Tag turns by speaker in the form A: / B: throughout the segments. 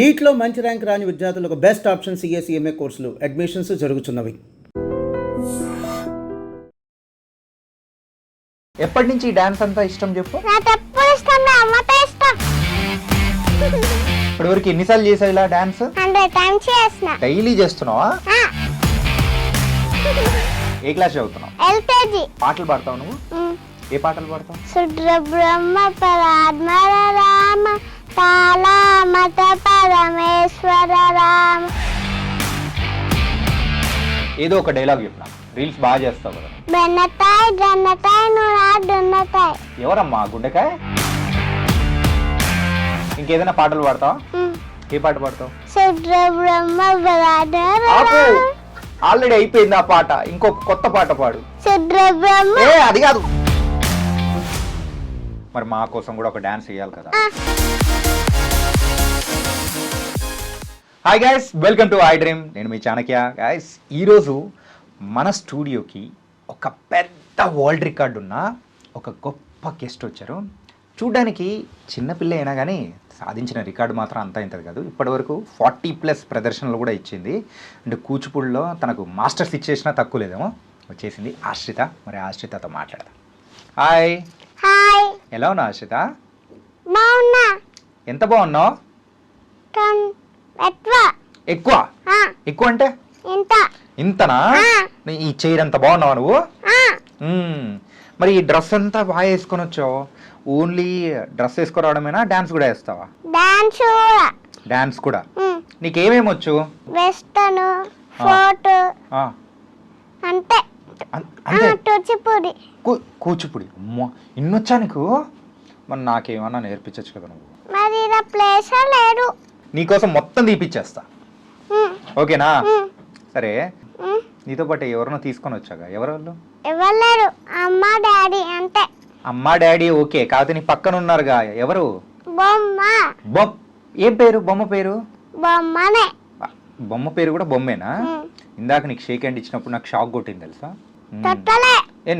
A: నీట్లో మంచి ర్యాంక్ రాని విద్యార్థులకు బెస్ట్ ఆప్షన్ సిఎస్ఈఎంఏ కోర్సులు అడ్మిషన్స్ జరుగుతున్నవి.
B: ఎప్పటి నుంచి ఈ డాన్స్ అంతా ఇష్టం చెప్పు? ఇప్పటివరకు ఎన్నిసార్లు చేసావు ఇలా డాన్స్?
C: 100 times చేస్తున్నా.
B: డైలీ చేస్తున్నావా? ఏ క్లాస్ చదువుతున్నావు?
C: LKG.
B: పాటలు పాడతావు నువ్వు? ఏ పాటలు పాడతావు?
C: శుద్ర బ్రహ్మ పరాత్మర రామ తాళా మత పరమేశ్వర రామ.
B: ఏదో ఒక డైలాగ్ చెప్పిన. రీల్స్ బాగా చేస్తావు కదా.
C: బెన్నతాయ్ జన్నతాయ్ నువ్వు దున్నతాయ్.
B: ఎవరమ్మా గుండెకాయ? ఇంకేదైనా పాటలు పాడతావా? ఏ పాట పాడతావు?
C: శుద్ర బ్రహ్మ పరాత్మర
B: ఆపు, ఆల్రెడీ అయిపోయింది ఆ పాట. ఇంకో కొత్త పాట పాడు.
C: శుద్ర బ్రహ్మ.
B: అది కాదు. మరి మా కోసం కూడా ఒక డాన్స్ చేయాలి కదా. Hi guys, welcome to I dream. నేను మీ చాణక్య. గైస్, ఈరోజు మన స్టూడియోకి ఒక పెద్ద వరల్డ్ రికార్డు ఉన్న ఒక గొప్ప గెస్ట్ వచ్చారు. చూడ్డానికి చిన్నపిల్ల అయినా కానీ సాధించిన రికార్డు మాత్రం అంతా ఇంతది కాదు. ఇప్పటివరకు 40+ ప్రదర్శనలు కూడా ఇచ్చింది. అంటే కూచిపూడిలో తనకు మాస్టర్స్ ఇచ్చేసినా తక్కువ లేదేమో. వచ్చేసింది ఆశ్రిత. మరి ఆశ్రితతో మాట్లాడదాం. హాయ్.
C: హాయ్.
B: ఎలా ఉన్నావు ఆశ్రిత?
C: బాగున్నా.
B: ఎంత బాగున్నావు? ఎక్కువ ఎక్కువ అంటే
C: ఇంత.
B: ఇంతనా? ఈ చైర్ అంత బాగున్నావా నువ్వు? మరి ఈ డ్రెస్ అంతా బాగా వేసుకొని వచ్చావు. ఓన్లీ డ్రెస్ వేసుకొని రావడమేనా, డాన్స్ కూడా వేస్తావా? డాన్స్ కూడా. నీకేమేమి వచ్చు?
C: వెస్టర్న్, ఫోర్ట్, అంతే. కూచిపూడి.
B: కూచిపూడి. అమ్మో, ఇన్నొచ్చా నీకు? మరి నాకేమన్నా నేర్పించచ్చు కదా నువ్వు.
C: మరి ఇలా ప్లేస్ లేదు.
B: నీకోసం మొత్తం తీపిచ్చేస్తా, ఓకేనా? సరే, నీతో పాటు ఎవరినో తీసుకొని వచ్చాగా. ఎవరు వాళ్ళు?
C: ఎవరు లేరు, అమ్మ డాడీ అంతే.
B: అమ్మ డాడీ ఓకే, కాకపోతే నీ పక్కన ఉన్నారుగా. ఎవరు?
C: బొమ్మ.
B: ఏం పేరు బొమ్మ పేరు?
C: బొమ్మనే.
B: బొమ్మ పేరు కూడా బొమ్మేనా? ఇందాక నీకు షేక్ హ్యాండ్ ఇచ్చినప్పుడు నాకు షాక్ కొట్టింది తెలుసా?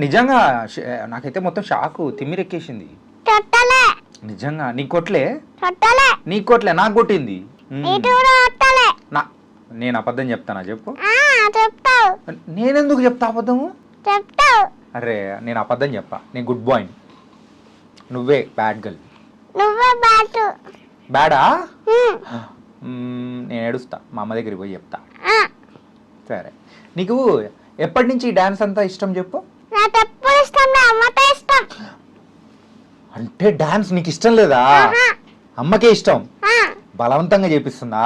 B: నిజంగా నాకైతే మొత్తం షాకు తిమ్మిరెక్కేసింది. నిజంగా. నీకు కొట్లే? నీకు కొట్లే, నాకు కొట్టింది. నేను అబద్ధం చెప్తానా చెప్పు? నేనెందుకు చెప్తా అబద్ధము? అరే, నేను అబద్ధం చెప్పా. నేను గుడ్ బాయ్, నువ్వే బ్యాడ్ గర్ల్. బ్యాడా? నేను ఏడుస్తా, మా అమ్మ దగ్గరికి పోయి చెప్తా. సరే, నీకు ఎప్పటి నుంచి ఈ డాన్స్ అంతా ఇష్టం చెప్పు? అంటే డాన్స్ నీకు ఇష్టం లేదా? అమ్మకే ఇష్టం, బలవంతంగా చేపిస్తుందా?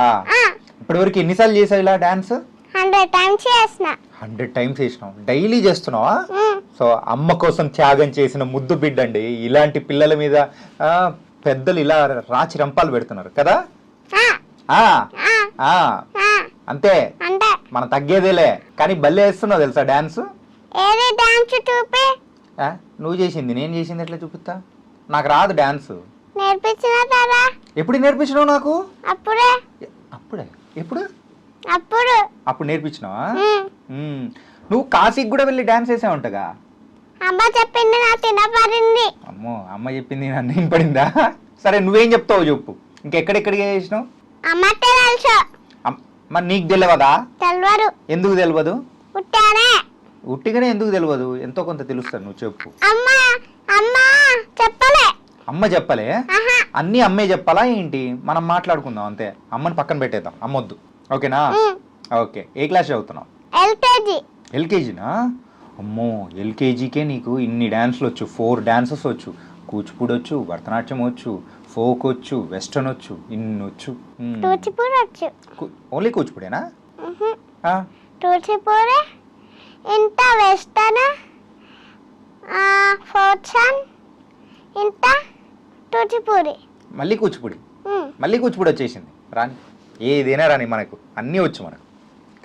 B: ఇప్పటివరకు ఎన్నిసార్లు చేసావు ఇలా డాన్స్?
C: 100 times చేసిన.
B: 100 times చేసినావు. డైలీ చేస్తున్నావా? సో అమ్మ కోసం త్యాగం చేసిన ముద్దు బిడ్డ అండి. ఇలాంటి పిల్లల మీద పెద్దలు ఇలా రాచి రంపాలు పెడుతున్నారు కదా. అంతే, మనం తగ్గేదేలే. కానీ బల్లే వేస్తున్నావు తెలుసా డాన్స్. నువ్వు చేసింది నేను చేసింది ఎట్లా చూపిస్తా? నాకు రాదు డాన్స్. ఎప్పుడు నేర్పించినావు నాకు? అప్పుడే. ఎప్పుడు? అప్పుడు నేర్పించినావా? నువ్వు కాశీకి కూడా వెళ్ళి డాన్స్ వేసావు ఉంటగా.
C: అమ్మ చెప్పింది, నా తినపడింది.
B: అమ్మో, అమ్మ చెప్పింది నన్ను వినపడిందా? సరే, నువ్వేం చెప్తావు చెప్పు. ఇంకెక్కడెక్కడికి చేసినావు? మరి నీకు తెలియదా?
C: తెలియదు.
B: ఎందుకు తెలియదు? ఉట్టిగానే ఎందుకు తెలియదు? ఎంతో కొంత తెలుస్తాను, నువ్వు చెప్పు. అమ్మ చెప్పలే? అన్ని అమ్మే చెప్పాలా ఏంటి? మనం మాట్లాడుకుందాం అంతే. అమ్మని పక్కన పెట్టేద్దాం, అమ్మొద్దు, ఓకేనా? ఓకే. ఏ క్లాస్ చదువుతున్నావు? ఎల్కేజీనా? అమ్మో, ఎల్కేజీకే నీకు ఇన్ని డాన్స్లు వచ్చు. 4 డాన్సెస్ వచ్చు. కూచిపూడి వచ్చు, భరతనాట్యం వచ్చు, ఫోక్ వచ్చు, వెస్టర్న్ వచ్చు, ఇన్ని వచ్చు. ఓన్లీ కూచిపూడేనా?
C: కూచిపూడి, ఇంత వెస్టర్న్, ఫోర్ట్సన్, ఇంత కూచిపూడి.
B: మళ్ళీ కూచిపూడి వచ్చేసింది. రాని, ఏదైనా రాని, మనకు అన్నీ వచ్చు మనకు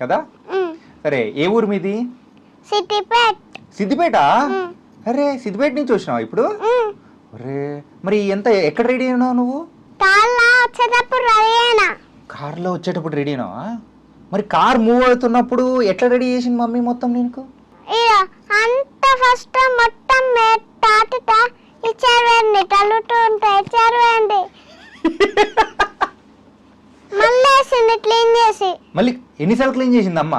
B: కదా. సరే, ఏ ఊరు మీది? సిద్దిపేట. అరే, సిద్దిపేట నుంచి వచ్చినావా ఇప్పుడు? అరే, మరి ఎక్కడ రెడీ అయినావు నువ్వు? కార్లో వచ్చేటప్పుడు రెడీ అయినావా? మరి కార్ మూవ్ అవుతున్నప్పుడు ఎట్లా రెడీ చేసింది మమ్మీ మొత్తం నీకు?
C: ఫస్ట్ మొత్తం ఇచ్చారు, తల్లుతూ ఉంటాయి, ఇచ్చారు.
B: మళ్ళీ ఎన్నిసార్లు క్లీన్ చేసింది అమ్మ?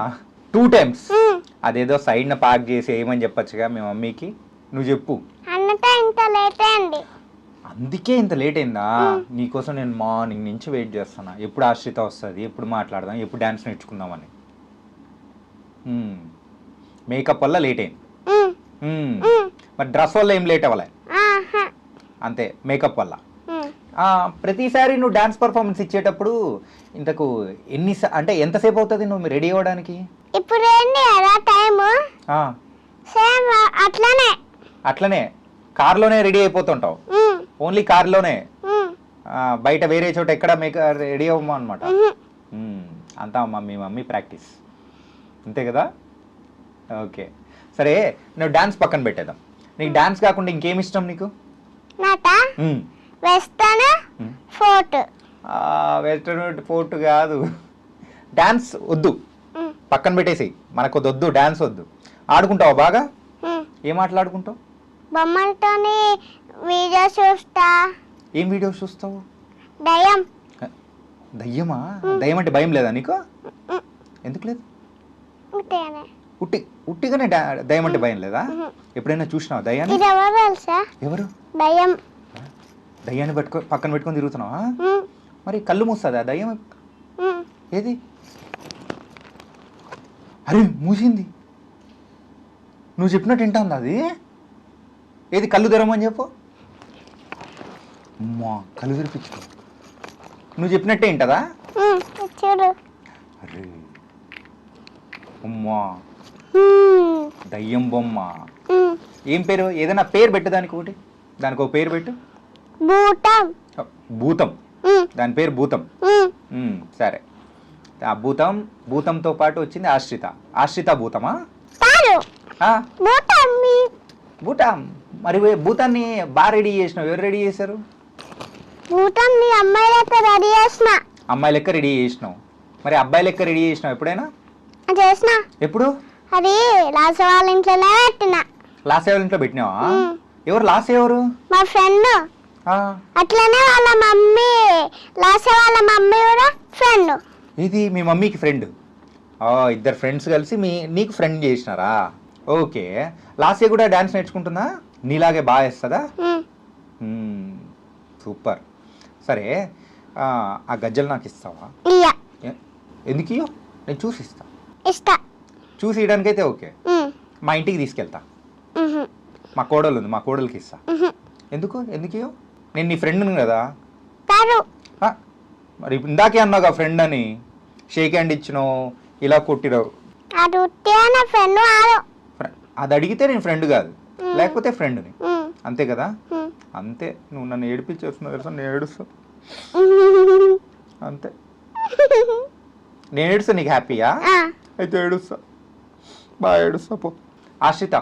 B: 2 times.
C: ఉమ్.
B: అదేదో సైడ్న పార్క్ చేసి ఏమని చెప్పొచ్చుగా మీ మమ్మీకి. నువ్వు చెప్పు.
C: అన్నతో ఇంత లేట్ అయింది.
B: అందుకే ఇంత లేట్ అయిందా? నీకోసం నేను మార్నింగ్ నుంచి వెయిట్ చేస్తున్నా. ఎప్పుడు ఆశ్రిత వస్తుంది, ఎప్పుడు మాట్లాడదాం, ఎప్పుడు డ్యాన్స్ నేర్చుకుందామని. మేకప్ వల్ల లేట్ అయింది.
C: ఉమ్.
B: మరి డ్రెస్ వల్ల ఏం లేట్ అవ్వలే,
C: ఆహా.
B: అంతే మేకప్ వల్ల.
C: ఉమ్.
B: ప్రతిసారి నువ్వు డాన్స్ పర్ఫార్మెన్స్ ఇచ్చేటప్పుడు ఇంతకు అంటే ఎంతసేపు అవుతుంది నువ్వు రెడీ అవ్వడానికి?
C: ఇప్పుడు ఏంటి కదా టైము? సేమ్ అట్లనే
B: కార్లోనే రెడీ అయిపోతుంటావు?
C: ఉమ్.
B: ఓన్లీ కార్లోనే?
C: ఉమ్.
B: బయట వేరే చోట ఎక్కడ రెడీ అవ్వమా అనమాట?
C: ఉహు.
B: అంతా మీ మమ్మీ ప్రాక్టీస్, అంతే కదా? ఓకే సరే, నువ్వు డాన్స్ పక్కన పెట్టేద్దాం. నీకు డాన్స్ కాకుండా ఇంకేమి ఇష్టం నీకు?
C: నాట వెస్టర్న్ ఫోర్ట్.
B: వెస్టర్న్ ఫోర్ట్ కాదు, డాన్స్ వద్దు, పక్కన పెట్టేసి. మనకు వద్దు డాన్స్ వద్దు. ఆడుకుంటావా బాగా? ఏం ఆటలాడుకుంటావు?
C: బొమ్మలతోని వీడియో చూస్తా.
B: ఏం వీడియోస్ చూస్తావు?
C: దయ్యం.
B: దయ్యమా? దయ్యం అంటే భయం లేదా నీకు? ఎందుకు లేదు?
C: ఉంటేనే.
B: ఉట్టిగానే దయ్యం అంటే భయం లేదా? ఎప్పుడైనా చూసినావా దయ్యాన్ని?
C: ఇది ఎవరు తెలుసా?
B: ఎవరు?
C: దయ్యం.
B: దయ్యాన్ని పక్కన పెట్టుకొని తిరుగుతున్నావా? మరి కళ్ళు మూస్తుందా దయ్యం? ఏది? అరే మూసింది. నువ్వు చెప్పినట్టు వింటాంది అది. ఏది కళ్ళు తెరమని చెప్పు. అమ్మా కళ్ళు తెరిపించుకో. నువ్వు చెప్పినట్టే వింటదా?
C: చూడు.
B: అరే అమ్మా దయ్యం బొమ్మ. ఏం పేరు? ఏదైనా పేరు పెట్టు దానికి. దానికి ఒక పేరు పెట్టు.
C: భూతం.
B: భూతం. దాని పేరు భూతం. సరే, ఆ భూతంతో పాటు వచ్చింది ఆశ్రిత భూతమా? భూతం. మరి భూతాన్ని బాగా రెడీ చేసినావు. ఎవరు రెడీ చేశారు?
C: భూతం అమ్మాయి లెక్క రెడీ చేసిన.
B: అమ్మాయి లెక్క రెడీ చేసినావు. మరి అబ్బాయి లెక్క రెడీ చేసినావు ఎప్పుడైనా?
C: చేసిన.
B: ఎప్పుడు?
C: అది లాస్ వాళ్ళ ఇంట్లోనే పెట్టిన.
B: లాస్ వాళ్ళ ఇంట్లో పెట్టినావా? ఎవరు లాస్? ఎవరు?
C: మా ఫ్రెండ్. అట్లనే వాళ్ళ మమ్మీ, లాస్ వాళ్ళ మమ్మీ కూడా ఫ్రెండ్.
B: ఇది మీ మమ్మీకి ఫ్రెండ్? ఇద్దరు ఫ్రెండ్స్ కలిసి నీకు ఫ్రెండ్ చేసినారా? ఓకే. లాస్య కూడా డాన్స్ నేర్చుకుంటుందా? నీలాగే బాగా వేస్తుందా? సూపర్. సరే, ఆ గజ్జలు నాకు ఇస్తావా? ఎందుకు ఇయ్యో? నేను చూసి ఇస్తా. చూసి ఇవ్వడానికైతే ఓకే. మా ఇంటికి తీసుకెళ్తా. మా కోడలు ఉంది, మా కోడలికి ఇస్తా. ఎందుకు ఇయ్యో? నేను నీ ఫ్రెండ్ని కదా. మరి ఇందాకే అన్నావుగా ఫ్రెండ్ అని. షేక్ హ్యాండ్ ఇచ్చినావు, ఇలా కొట్టిరావు. అది అడిగితే నేను ఫ్రెండ్ కాదు, లేకపోతే ఫ్రెండ్ని, అంతే కదా? అంతే. నువ్వు నన్ను ఏడిపించేస్తున్నావు తెలుసా? నేను ఏడుస్తా అంతే. నేను ఏడుస్తా, నీకు హ్యాపీయా? అయితే ఏడుస్తా, బాగా ఏడుస్తా పో. ఆశ్రిత,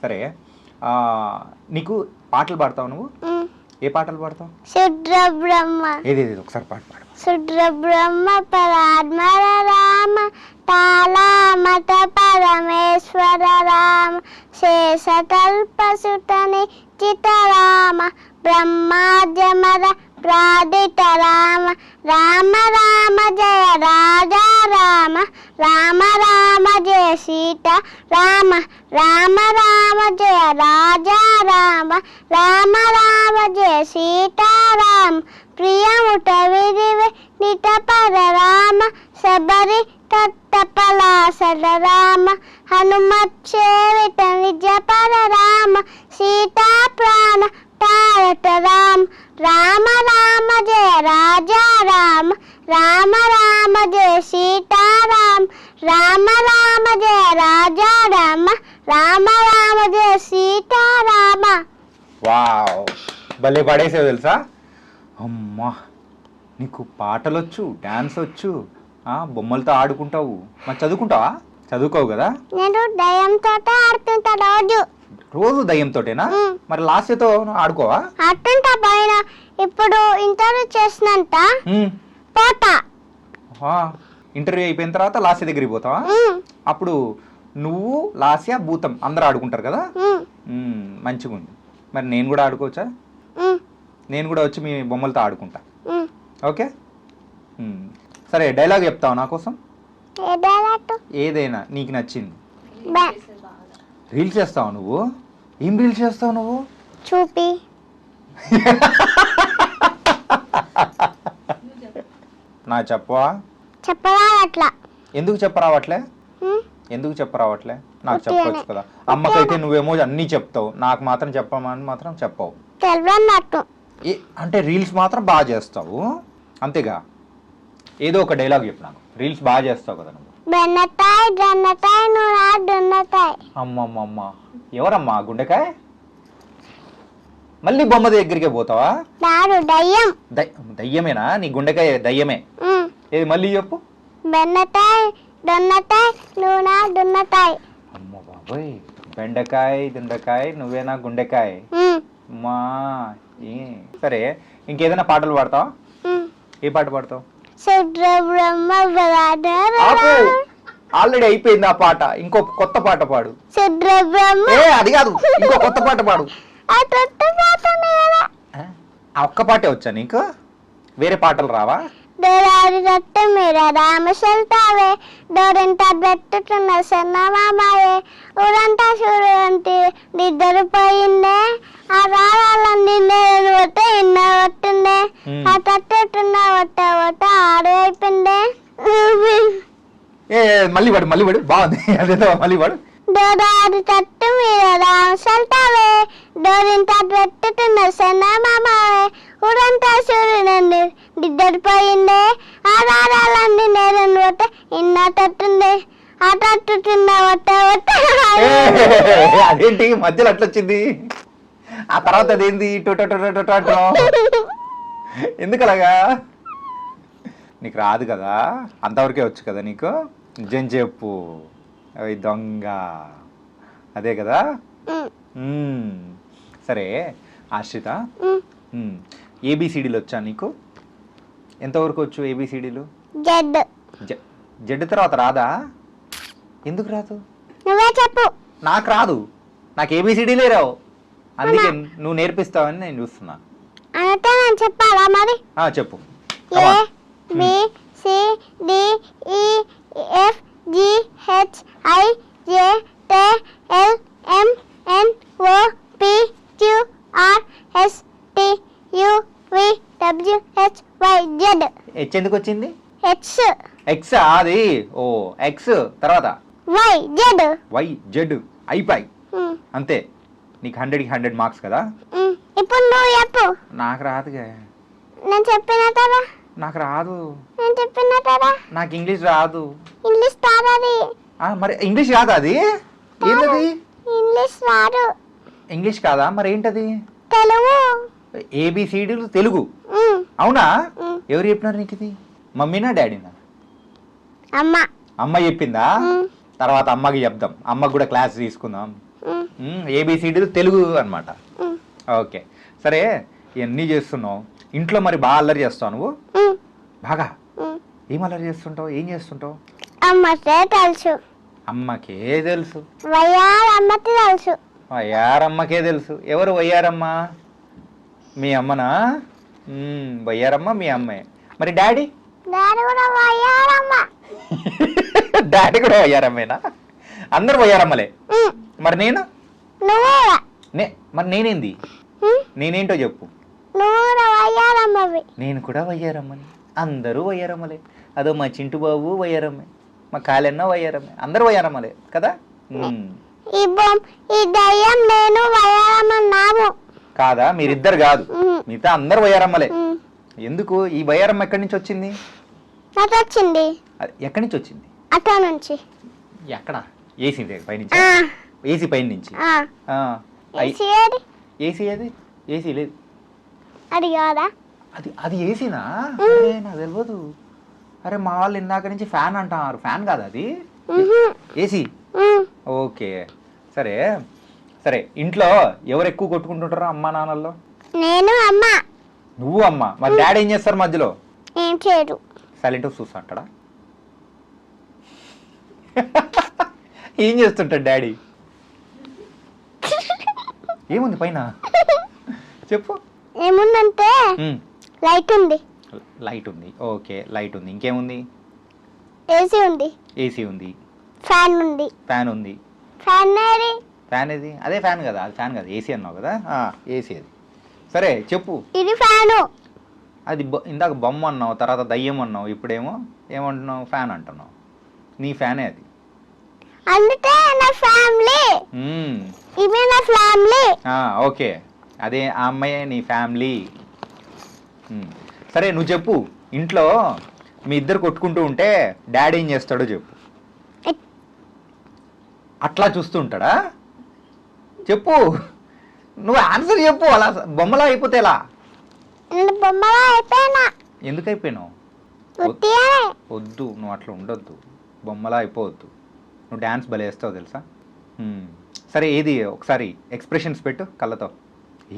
B: సరే, నీకు పాటలు పాడతావు నువ్వు? ఏ పాటలు పాడతావు?
C: శుద్రబ్రహ్మ.
B: ఏది ఒకసారి పాట పాడు.
C: శుద్రబ్రహ్మ పరాత్మర రామ తాళమత పరమేశ్వర రామ శేషకల్పసుతని చితరామ బ్రహ్మాద్యమర ప్రాదిత రామ రామ రామ జయ రాజా రామ రామ రామ జయ సీత రామ రామ రామ జయ రాజా రామ రామ రామ జయ సీతారామ ప్రియముట విరివే నిటపర రామ శబరి తత్తపలాసల రామ హనుమత్ సేవిత నిజ పర రామ సీతా ప్రాణ తారట రామ రామ రామ జయ రాజా రామ రామ రామ జయ సీతారామ రామ రామ జయ రాజా రామ రామ రామ జయ సీతారామ.
B: వావ్, భలే పాడేసావు తెలుసా? అమ్మా, నీకు పాటలు వచ్చు, డాన్స్ వచ్చు, బొమ్మలతో ఆడుకుంటావు. మరి చదువుకుంటావా? చదువుకోవు కదా?
C: నేను దయ్యంతో ఆడుతుంటా
B: రోజు దయ్యంతోటేనా? మరి లాస్యతో ఆడుకోవా?
C: ఆడుతుంటా పైన. ఇప్పుడు ఇంటర్వ్యూ చేసినంత పోతా.
B: ఇంటర్వ్యూ అయిపోయిన తర్వాత లాస్య దగ్గరికి పోతావా? అప్పుడు నువ్వు, లాస్య, భూతం అందరూ ఆడుకుంటారు కదా? మంచిగా ఉంది. మరి నేను కూడా ఆడుకోవచ్చా? నేను కూడా వచ్చి మీ బొమ్మలతో ఆడుకుంటా. ఓకే. సరే డైలాగ్ చెప్తావు నా కోసం?
C: ఏదైనా
B: ఏదైనా నీకు నచ్చింది. రీల్స్ చేస్తావు నువ్వు? ఏం రీల్స్ చేస్తావు నువ్వు?
C: చూపి
B: నా చెప్పవా?
C: చెప్పరా అట్లా
B: ఎందుకు చెప్పరావట్లే? ఎందుకు చెప్పరావట్లే? నాకు చెప్పవచ్చు కదా. అమ్మకైతే నువ్వేమో అన్నీ చెప్తావు, నాకు మాత్రం చెప్పమని మాత్రం చెప్పవు.
C: తెలియనట్టు
B: అంటే రీల్స్ మాత్రం బాగా చేస్తావు అంతేగా. ఏదో ఒక డైలాగ్ చెప్పు నాకు. రీల్స్ బాగా చేస్తావు కదా నువ్వు.
C: బెన్నతాయ్ జన్నతాయ్ నువ్వు దున్నతాయ్.
B: అమ్మమ్మమ్మ, ఎవరమ్మా గుండెకాయ? మళ్ళీ బొమ్మ దగ్గరికే పోతావా?
C: దయ్యం.
B: దయ్యమేనా నీ గుండెకాయ? దయ్యమే. ఏది మళ్ళీ చెప్పు.
C: బెన్నతాయ్ దొన్నతాయ్ నువ్వు దున్నతాయ్.
B: అమ్మ బాబోయ్, బెండకాయ దుండకాయ నువ్వేనా గుండెకాయ. అమ్మా సరే, ఇంకేదైనా పాటలు పాడతావా? ఏ పాట పాడతావు? ఆల్రెడీ అయిపోయింది ఆ పాట. ఇంకో కొత్త పాట పాడు. అది కాదు, ఇంకో కొత్త పాట పాడు. ఆ ఒక్క పాటే వచ్చా నీకు? వేరే పాటలు రావా?
C: డోరారి రట్ట మీర రామశల్తావే డోరింట బెట్టుతున్న సన్నమామాయే ఊరంతా చూడంతి నిద్దరు పోయిందే ఆ రాళ్ళన్నీ నేను ఒట్ట ఇన్న ఒట్టుండే ఆ తట్టున్న ఒట్ట ఒట్ట ఆడు అయిపోయిందే.
B: మళ్ళీ పడు బాగుంది. అదేదో మళ్ళీ పడు.
C: డోరారి తట్టు మీద రామశల్తావే డోరింట బెట్టుతున్న సన్నమామాయే ఊరంతా చూడండి నిద్రపోయిందే ఆ రాళ్ళన్నీ నేను ఒట్ట ఇన్న తట్టుండే ఆ తట్టుతున్న ఒట్ట ఒట్ట.
B: అదేంటి మధ్యలో అట్లా వచ్చింది? ఆ తర్వాత అదేంది? ఎందుకు అలాగా? నీకు రాదు కదా, అంతవరకే వచ్చు కదా నీకు. నిజం చెప్పు, అవి దొంగ అదే కదా. సరే ఆశ్రిత, ఏబిసిడీలు వచ్చా నీకు? ఎంతవరకు వచ్చు ఏబిసిడీలు? జెడ్ తర్వాత రాదా? ఎందుకు రాదు?
C: నువ్వే చెప్పు.
B: నాకు రాదు, నాకు ఏబిసిడీలే రావు. అందుకే నువ్వు నేర్పిస్తావని నేను చూస్తున్నా.
C: అంటే నేను చెప్పాలా మరి?
B: చెప్పు.
C: A B C D E F G H I J K L M N O P Q R S T U V W H Y Z.
B: H ఎందుకు వచ్చింది?
C: ఎక్స్.
B: ఎక్స్ అది. ఓ ఎక్స్ తర్వాత
C: Y Z.
B: Y Z అయిపోయి అంతే. నీకు 100కి 100 marks కదా.
C: ఇప్పుడు నువ్వు చెప్పు.
B: నాకు రాదుగా.
C: నేను చెప్పినట్టరా?
B: నాకు రాదు.
C: నేను చెప్పినట్టరా?
B: నాకు ఇంగ్లీష్ రాదు.
C: ఇంగ్లీష్ రాదు.
B: మరి ఇంగ్లీష్ కాదా అది? ఏంటది?
C: ఇంగ్లీష్ రాదు.
B: ఇంగ్లీష్ కాదా? మరి ఏంటది?
C: తెలుగు.
B: ఏబిసిడీలు తెలుగు. అవునా? ఎవరు చెప్పినారు నీకు ఇది? మమ్మీనా డాడీనా?
C: అమ్మ.
B: అమ్మ చెప్పిందా? తర్వాత అమ్మకి చెప్దాం, అమ్మకి కూడా క్లాస్ తీసుకుందాం. ఏబిసిడీలు తెలుగు అన్నమాట. ఓకే సరే, ఇవన్నీ చేస్తున్నావు ఇంట్లో, మరి బాగా అల్లరి చేస్తావు నువ్వు? బాగా ఏం అల్లరి చేస్తుంటావు? ఏం చేస్తుంటావు?
C: అమ్మకే తెలుసు.
B: అమ్మకే తెలుసు.
C: వయ్యారమ్మకి తెలుసు.
B: వయ్యారమ్మకే తెలుసు. ఎవరు వయ్యారమ్మ? మీ అమ్మనా? వయ్యారమ్మ మీ అమ్మే. మరి డాడీ?
C: డాడీ కూడా వయ్యారమ్మ.
B: డాడీ కూడా వయ్యారమ్మేనా? అందరు వయ్యారమ్మలే. మరి నేను? మరి నేనేంది? నేనేంటో చెప్పు. నేను కూడా వయ్యారమ్మని. అందరూ వయ్యారమ్మలే. అదో మా చింటు బాబు వయ్యారమ్మే, మా కాలెన్న వయ్యారమ్మే, అందరూ వయ్యారమ్మలే కదా. కాదా? మీరిద్దరు కాదు, మిగతా అందరు వయ్యారమ్మలే. ఎందుకు ఈ వయ్యారమ్మ ఎక్కడి నుంచి వచ్చింది? ఎక్కడి నుంచి వచ్చింది?
C: అక్కడ నుంచి.
B: ఎక్కడ? ఏసీ పైనుంచి? ఏసీ పైన నుంచి. ఏసీ ఏది? ఏసీ లేదు.
C: అది కాదా?
B: అది ఏసీనా? నాకు తెలియదు. అరే మా వాళ్ళు ఇందాక నుంచి ఫ్యాన్ అంటున్నారు. ఫ్యాన్ కాదా అది? ఏసీ. ఓకే సరే సరే. ఇంట్లో ఎవరు ఎక్కువ కొట్టుకుంటుంటారో అమ్మా నాన్నల్లో?
C: నేను, అమ్మ.
B: నువ్వు అమ్మ. మరి డాడీ ఏం చేస్తారు మధ్యలో?
C: ఏం చేయడు.
B: సైలెంట్గా చూస్తా అంటాడా? ఏం చేస్తుంటాడు డాడీ? ఏముంది పైన చెప్పు.
C: ఏముందంటే లైట్ ఉంది.
B: లైట్ ఉంది, ఓకే లైట్ ఉంది, ఇంకేముంది?
C: ఏసీ ఉంది,
B: ఏసీ ఉంది,
C: ఫ్యాన్ ఉంది.
B: ఫ్యాన్ ఉంది.
C: ఫ్యాన్ ఏది?
B: ఫ్యాన్ ఏది? అదే ఫ్యాన్ కదా, అది ఫ్యాన్ కదా, ఏసీ అన్నావు కదా, ఏసీ అది. సరే చెప్పు.
C: ఇది ఫ్యాను.
B: అది ఇందాక బొమ్మ అన్నావు, తర్వాత దయ్యం అన్నావు, ఇప్పుడేమో ఏమంటున్నావు? ఫ్యాన్ అంటున్నావు. నీ ఫ్యానే అది.
C: అందుకే నా ఫ్యామిలీ.
B: మ్మ్.
C: ఇవి నా ఫ్యామిలీ.
B: ఓకే, అదే ఆ అమ్మాయే నీ ఫ్యామిలీ. సరే నువ్వు చెప్పు, ఇంట్లో మీ ఇద్దరు కొట్టుకుంటూ ఉంటే డాడీ ఏం చేస్తాడో చెప్పు. అట్లా చూస్తూ ఉంటాడా? చెప్పు, నువ్వు ఆన్సర్ చెప్పు. అలా బొమ్మలా అయిపోతే ఎలా?
C: నేను బొమ్మలా అయిపోయినా.
B: ఎందుకు అయిపోయినావు?
C: ఉట్టిగానే.
B: వద్దు, నువ్వు అట్లా ఉండొద్దు, బొమ్మలా అయిపోవద్దు. నువ్వు డ్యాన్స్ భలే వేస్తావు తెలుసా. సరే ఏది ఒకసారి ఎక్స్ప్రెషన్స్ పెట్టు కళ్ళతో.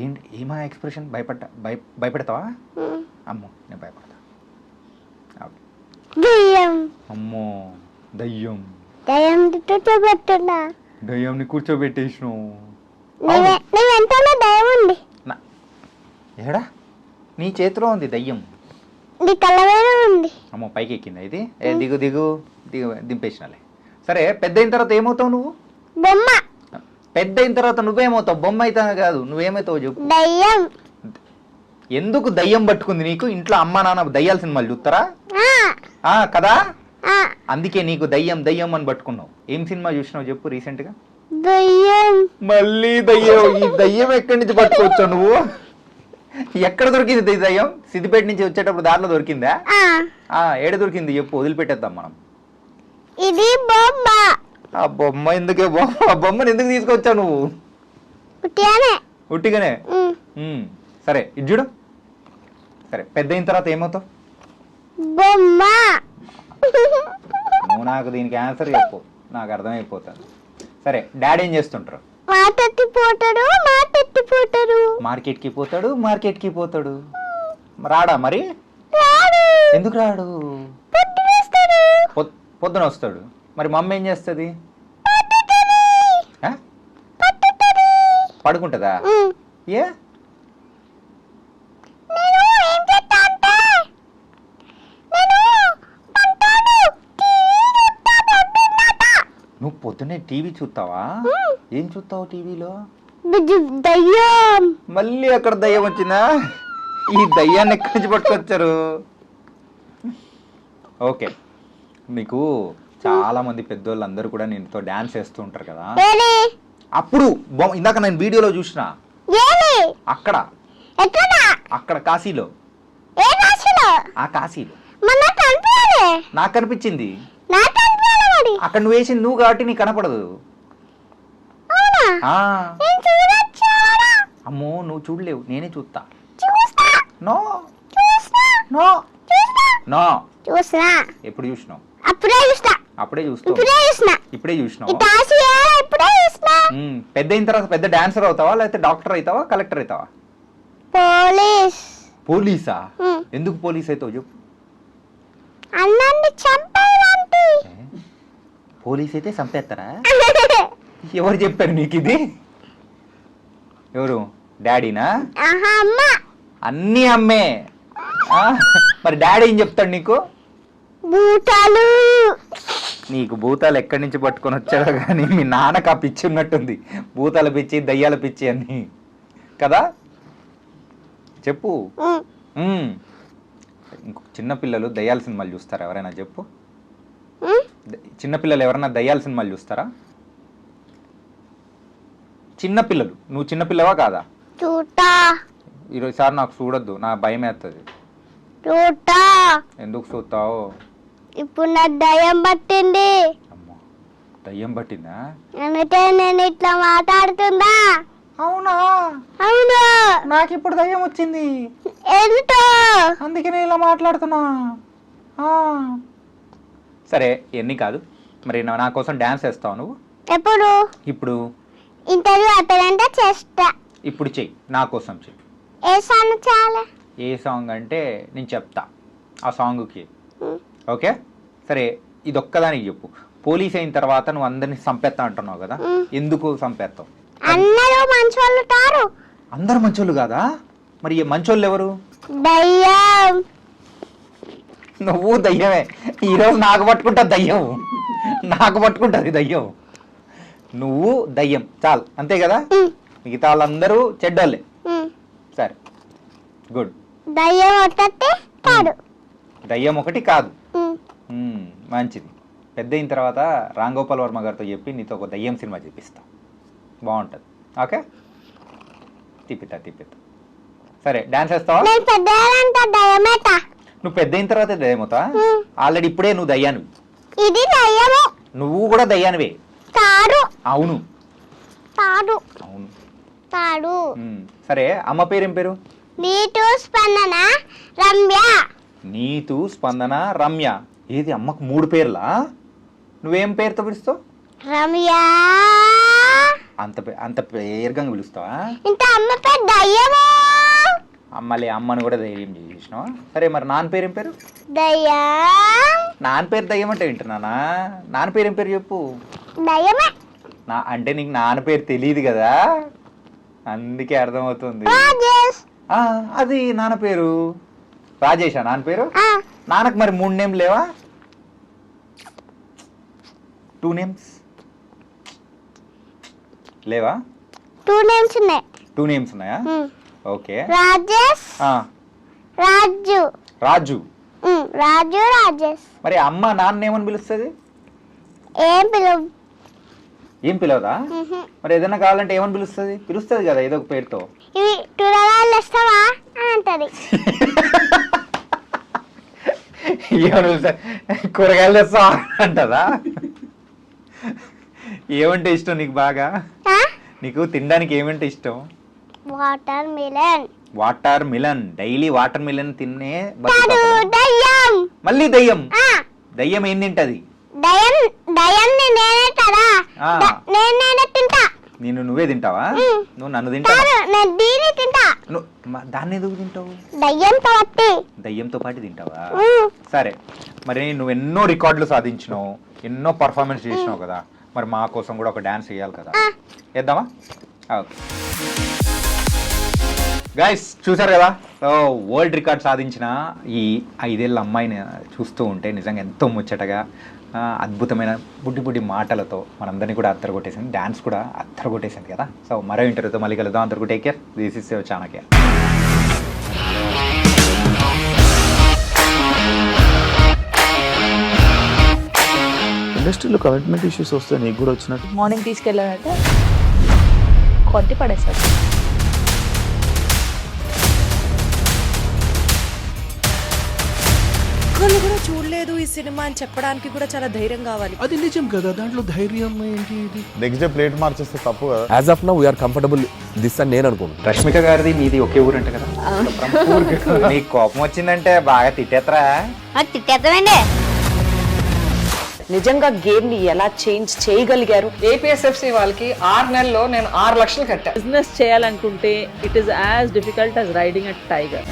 B: ఏంటి ఏమా ఎక్స్ప్రెషన్? భయపడతావా? అమ్మో నేను భయపడతా.
C: దయ్యం.
B: అమ్మో దయ్యం.
C: దయ్యం కూర్చోబెట్టున్నా.
B: దయ్యంని కూర్చోబెట్టేసినావు.
C: నీ వెంటనే దయ్యం ఉంది.
B: ఏడా? నీ చేతిలో ఉంది దయ్యం.
C: నీ కళ్ళ మీద ఉంది.
B: అమ్మో పైకి ఎక్కిందా ఇది? దిగు దిగు దిగు, దింపేసినాలే. సరే పెద్ద అయిన తర్వాత ఏమవుతావు నువ్వు?
C: బొమ్మ.
B: పెద్ద అయిన తర్వాత నువ్వేమవుతావు? బొమ్మ అయితే కాదు, నువ్వేమవుతావు చెప్పు.
C: దయ్యం.
B: ఎందుకు దయ్యం పట్టుకుంది నీకు? ఇంట్లో అమ్మ నాన్న దయ్యాల సినిమాలు చూస్తారా కదా? అందుకే నీకు దయ్యం దయ్యం అని పట్టుకున్నావు. ఏం సినిమా చూసినావు చెప్పు రీసెంట్ గా?
C: దయ్యం.
B: మళ్ళీ దయ్యం. ఈ దయ్యం ఎక్కడి నుంచి పట్టుకోవచ్చావు నువ్వు? ఎక్కడ దొరికింది ఈ దయ్యం? సిద్దిపేట నుంచి వచ్చేటప్పుడు దారిలో దొరికిందా? ఏడ దొరికింది చెప్పు, వదిలిపెట్టేద్దాం మనం.
C: ఇది బొమ్మ.
B: ఆ బొమ్మ ఎందుకే? ఆ బొమ్మను ఎందుకు తీసుకొచ్చావు నువ్వు? ఉట్టిగానే. సరే ఇది చూడు. సరే పెద్ద అయిన తర్వాత ఏమవుతావు?
C: బొమ్మ.
B: నువ్వు నాకు దీనికి ఆన్సర్ చెప్పు, నాకు అర్థమైపోతుంది. సరే డాడీ ఏం చేస్తుంటారు? మార్కెట్కి పోతాడు. మార్కెట్కి పోతాడు. రాడా మరి? ఎందుకు రాడు? పొద్దున వస్తాడు. మరి మమ్మీ ఏం చేస్తుంది? పడుకుంటుందా? ఏ? నువ్వు పొద్దున్నే టీవీ చూస్తావా? ఏం చూస్తావు టీవీలో?
C: దయ్యం.
B: మళ్ళీ అక్కడ దయ్యం వచ్చిందా? ఈ దయ్యాన్ని ఎక్కడి నుంచి పట్టుకొచ్చారు? ఓకే, నీకు చాలా మంది పెద్దోళ్ళు అందరూ కూడా నీతో డాన్స్ చేస్తూ ఉంటారు కదా. అప్పుడు ఇందాక నేను వీడియోలో చూసిన అక్కడ అక్కడ కాశీలో. ఆ కాశీలో నాకు కనిపించింది. అక్కడ నువ్వు వేసింది నువ్వు కాబట్టి నీకు కనపడదు. అమ్మో నువ్వు చూడలేవు, నేనే చూస్తా. No no no. ఎప్పుడు చూసినావు? అప్పుడే చూస్తావు. ఇప్పుడే చూసినావు. పెద్ద అయిన తర్వాత పెద్ద డాన్సర్ అవుతావా, లేకపోతే డాక్టర్ అవుతావా, కలెక్టర్ అవుతావా? పోలీసా? ఎందుకు పోలీస్ అవుతావు చెప్పు. పోలీస్ అయితే చంపేస్తారా? ఎవరు చెప్పారు నీకు ఇది? ఎవరు? డాడీనా? అన్నీ అమ్మే. మరి డాడీ ఏం చెప్తాడు నీకు?
C: భూతాలు.
B: నీకు భూతాలు ఎక్కడి నుంచి పట్టుకొని వచ్చాడో కానీ మీ నాన్నకు ఆ పిచ్చి ఉన్నట్టుంది. భూతాల పిచ్చి, దయ్యాల పిచ్చి అన్ని కదా. చెప్పు. ఇంకో చిన్నపిల్లలు దయ్యాల సినిమాలు చూస్తారా ఎవరైనా చెప్పు? చిన్నపిల్లలు ఎవరైనా దయ్యాల సినిమాలు చూస్తారా? చిన్నపిల్లలు. నువ్వు చిన్నపిల్లవా కాదా? ఈరోజుసారి నాకు చూడొద్దు, నా భయం వేస్తుంది. ఎందుకు చూస్తావు?
C: ఇప్పుడు నా దయ్యం పట్టింది.
B: అమ్మో దయ్యం పట్టిందా?
C: అంటే నేను ఇట్లా మాట్లాడుతుందా?
B: అవునా?
C: అవును.
B: నాకు ఇప్పుడు దయ్యం వచ్చింది.
C: ఏంటో
B: అందుకే నేను ఇలా మాట్లాడుతున్నా. సరే ఎన్ని కాదు, మరి నా కోసం డాన్స్ చేస్తావు నువ్వు?
C: ఎప్పుడు?
B: ఇప్పుడు
C: ఇంటర్వ్యూ అయిపోయిందంటే చేస్తా.
B: ఇప్పుడు చెయ్యి, నా కోసం చెయ్యి.
C: ఏ సాంగ్ చాలా?
B: ఏ సాంగ్ అంటే నేను చెప్తా ఆ సాంగ్కి. ఓకే సరే ఇది ఒక్కదానికి చెప్పు. పోలీస్ అయిన తర్వాత నువ్వు అందరినీ చంపేస్తా అంటున్నావు కదా, ఎందుకు చంపేస్తావు?
C: అందరూ మంచోళ్ళు కారు.
B: అందరు మంచోళ్ళు కాదా? మరి మంచోళ్ళు ఎవరు?
C: దయ్యం.
B: నువ్వు దయ్యమే. ఈరోజు నాకు పట్టుకుంటుంది దయ్యం, నాకు పట్టుకుంటుంది దయ్యం. నువ్వు దయ్యం చాలు, అంతే కదా? మిగతా వాళ్ళందరూ చెడ్డోళ్ళే. సరే, గుడ్.
C: దయ్యం ఒకటి కాదు.
B: దయ్యం ఒకటి కాదు. మంచిది. పెద్ద అయిన తర్వాత రామ్ గోపాల్ వర్మ గారితో చెప్పి నీతో ఒక దయ్యం సినిమా చూపిస్తా, బాగుంటుంది. ఓకే, తిప్పితా. సరే, డాన్స్ వేస్తావా?
C: నేను పెద్దలంతా దయ్యమేట.
B: నువ్వు పెద్ద అయిన తర్వాత దయ్యమవుతా? ఆల్రెడీ ఇప్పుడే నువ్వు దయ్యానివి.
C: ఇది దయ్యము
B: నువ్వు కూడా దయ్యానివే.
C: తాడు.
B: అవును.
C: తాడు.
B: అవును.
C: తాడు.
B: సరే, అమ్మ పేరేం పేరు?
C: నీటు స్పందన రమ్య.
B: నీతు, స్పందన, రమ్య. ఏది అమ్మకు 3 పేర్లా? నువ్వేం పేరుతో పిలుస్తావు?
C: రమ్య.
B: అంత పేరుగా పిలుస్తావా?
C: ఇంత అమ్మ పేరు దయ్యము.
B: అమ్మలే, అమ్మని కూడా ధైర్యం చేసినావా? సరే, మరి నాన్న పేరేం పేరు?
C: దయ్యం.
B: నాన్న పేరు దయ్యం అంటే వింటున్నానా? నాన్న పేరేం పేరు చెప్పు.
C: దయ్యమే.
B: అంటే నీకు నాన్న పేరు తెలియదు కదా, అందుకే అర్థమవుతుంది.
C: రాజేష్.
B: అది నాన్న పేరు రాజేషా? నాన్న పేరు? నాన్నకు మరి 3 నేమ్ లేవా? 2 నేమ్స్ లేవా?
C: 2 నేమ్స్ ఉన్నాయి.
B: 2 నేమ్స్ ఉన్నాయా? ఓకే.
C: రాజేష్, రాజు.
B: రాజు.
C: రాజు, రాజేష్.
B: మరి అమ్మ నాన్న ఏమని పిలుస్తుంది? ఏం పిలవదా? మరి ఏదైనా కావాలంటే ఏమని పిలుస్తుంది కదా ఏదో ఒక పేరుతో.
C: ఇవి కూరగాయలు ఇస్తావా అని అంటది.
B: కూరగాయలు తెస్తా అంటదా? ఏమంటే ఇష్టం నీకు బాగా? నీకు తినడానికి ఏమంటే ఇష్టం?
C: Watermelon.
B: Watermelon. Daily watermelon తిన్నే
C: దయ్యం.
B: మళ్ళీ దయ్యం. దయ్యం ఏం తింటది?
C: దయ్యం నేనే కదా, నేనే తింటా.
B: నువ్వే తింటావా? నువ్వు నన్ను తింటావా?
C: నేను దీన్ని తింటా.
B: దాన్ని ఎందుకు తింటావు?
C: దయ్యంతో
B: పాటు తింటావా? సరే, మరి నువ్వు ఎన్నో రికార్డులు సాధించినావు, ఎన్నో పర్ఫార్మెన్స్ చేసినావు కదా, మరి మా కోసం కూడా ఒక డాన్స్ చేయాలి కదా, వేద్దామా? ఓకే గైస్, చూసారు కదా వరల్డ్ రికార్డ్ సాధించిన ఈ 5 ఏళ్ళ అమ్మాయిని చూస్తూ ఉంటే నిజంగా ఎంతో ముచ్చటగా, అద్భుతమైన బుడ్డి మాటలతో మనందరినీ కూడా అత్తరగొట్టేసింది, డ్యాన్స్ కూడా అత్తరగొట్టేసింది కదా. సో మరో ఇంటర్వ్యూతో మళ్ళీ కలుద్దాం. అందరికీ take care. This is your Chanakya.
D: ఇండస్ట్రీలో కమిట్మెంట్ ఇష్యూస్ వస్తే నీకు కూడా వచ్చినట్టు?
E: మార్నింగ్ తీసుకెళ్ళాడంటే కొట్టి పడేస్తాడు.
F: ఒక్కళ్ళు కూడా చూడలేదు ఈ సినిమా అని చెప్పడానికి కూడా చాలా ధైర్యం కావాలి.
D: అది నిజం కదా, దాంట్లో ధైర్యం ఏంటి? ఇది
G: నెక్స్ట్ డే ప్లేట్ మార్చేస్తే తప్పు కదా.
H: As of now we are comfortable this అని నేను అనుకుంటున్నాను.
B: రష్మిక గారిది మీది ఒకే ఊరు అంట కదా? నీకు కోపం వచ్చిందంటే బాగా తిట్టేత్తరా?
C: తిట్టేద్దామండి.
E: నిజంగా గేమ్ ని ఎలా చేంజ్ చేయగలిగారు?
F: ఏపీఎస్ఎఫ్సి వాళ్ళకి 6 నెలల్లో నేను 6 లక్షలు కట్టా.
I: బిజినెస్ చేయాలనుకుంటే it is as difficult as riding a tiger.